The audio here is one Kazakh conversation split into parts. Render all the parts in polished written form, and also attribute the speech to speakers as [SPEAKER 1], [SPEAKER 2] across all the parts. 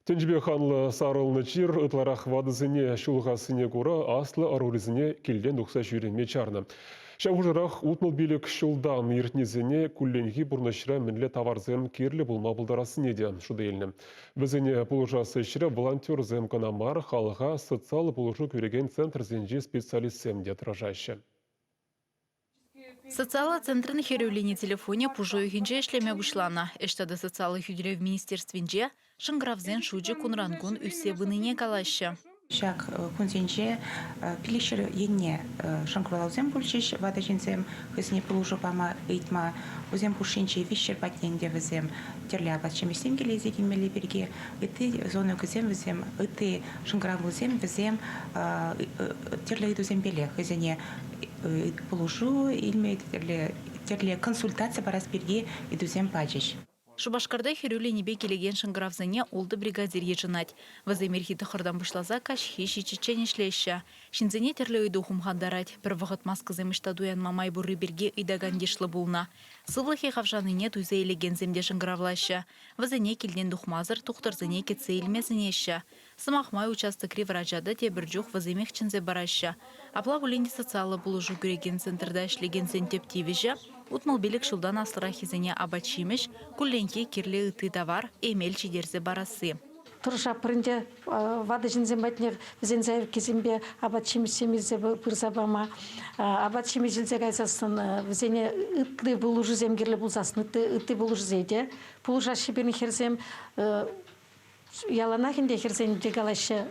[SPEAKER 1] Тенжбе ханлы сарылны чир ытларақ вадызыне шулғасыне кура аслы арулызыне келден ұқса жүйренме чарны. Шауғыжырақ ұтмыл билік шулдан ертнезіне күлленгі бұрнышыра мінлі таварзен керлі бұлма бұлдарасын еді шуды еліні. Бізіне бұлжасы ішірі волонтер земканамар халыға социалы бұлжы көреген центр зенжі специалистсем де тұражайшы.
[SPEAKER 2] Социалы центрын херевлені телефоне пужою хинже эшлеме бушлана. Эштады социалы хюдре в министерствинже шыңгравзен шуджи кунрангун үсе выныне калашы.
[SPEAKER 3] Шак кунзенже пилишер енне шанкролаузем пульчиш вадажинзем хызне пулужу пама ыйтма узем пушинче вишер патненде візем терля бачемесем келезе кимели берге ыты зону кызем візем ыты шанкравузем візем терля идузем беле хызне пулужу илме терле консультация барас берге идузем пачиш.
[SPEAKER 2] Шубашкарда херюленебе келеген шыңгравзане олды бригадир ежынать. Ваземерхи тұқырдан бұшлаза кашхи шичечен ішлеші. Шинзене терлі үйді ұхымғандарать. Бір вағыт маскызем іштадуян мамай бұры берге үйдаган дешлі болна. Сывлахи хавжаныне туйза елеген земде шыңгравлашы. Вазене келден дұхмазыр тұқтырзене кетсе елмезінеші. Сымақмай участокри врачады те бір жүх ваземех чынзе барашы. Апла бүленде социалы бұлыжу көреген центрда ішлеген сентептивежі. Утмал билік шылдан асыра хизене абачимеш, күлленке кирлі ыты давар, эмел чидерзе барасы.
[SPEAKER 4] Тұрыша пырынде вады жінзен бәтінер візензайыр кезімбе абачимеш семізде бұрзабама. Абачимеш жілзе қайсасын візене үтті бұлы жүзем керлі бұлзасын, үтті бұлы жүзейде. Бұлы жашы берін херзем яланахінде херзен дегалашы.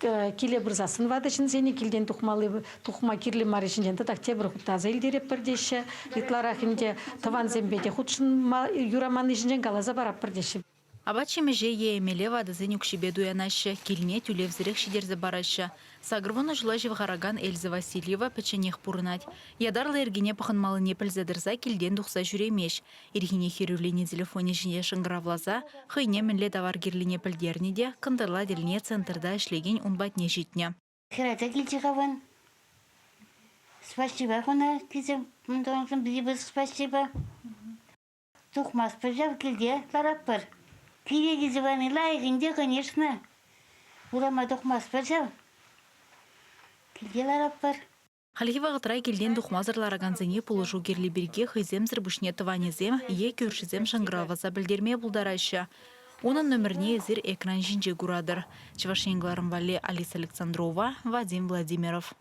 [SPEAKER 4] Киле бұрзасын вады жінзені келден тұқма кирлі мары жінден так тебір құттазы елдереп бірдеші. Итларахінде таван зембеде құтшын юраманы жінден қалаза барап бірдеші.
[SPEAKER 2] Абачиме же емеле вады зенюк шибеду янашы, килне тюлев шидерзе барашы. Сагрвоны жлажи вғараган Эльза Васильева печенех пурынать. Ядарлы ергене пахынмалы непілзедірза келден дұқса жүремеш. Ергене херюлене телефоне жіне шыңгравлаза, хыйне мінле товар кирлине пілдернеде, кындырла деліне центрда ішлеген унбатне житне.
[SPEAKER 5] Херата килчиғаван. Спасибо, хуна кизем. Спасибо. Тухмас пожав килде лараппар. Киреги званы лайгинде, конечно. Урама тухмас пожав. Килде лараппар.
[SPEAKER 2] Халхива ғытрай келден дұқмазырлараган зене пулыжу керлі берге хызем зірбушне тыванезем, е көршізем шыңгыраваза білдерме бұлдарашы. Оның нөміріне зір экран жинже күрадыр. Чевашенгларым Вале Алиса Александрова, Вадим Владимиров.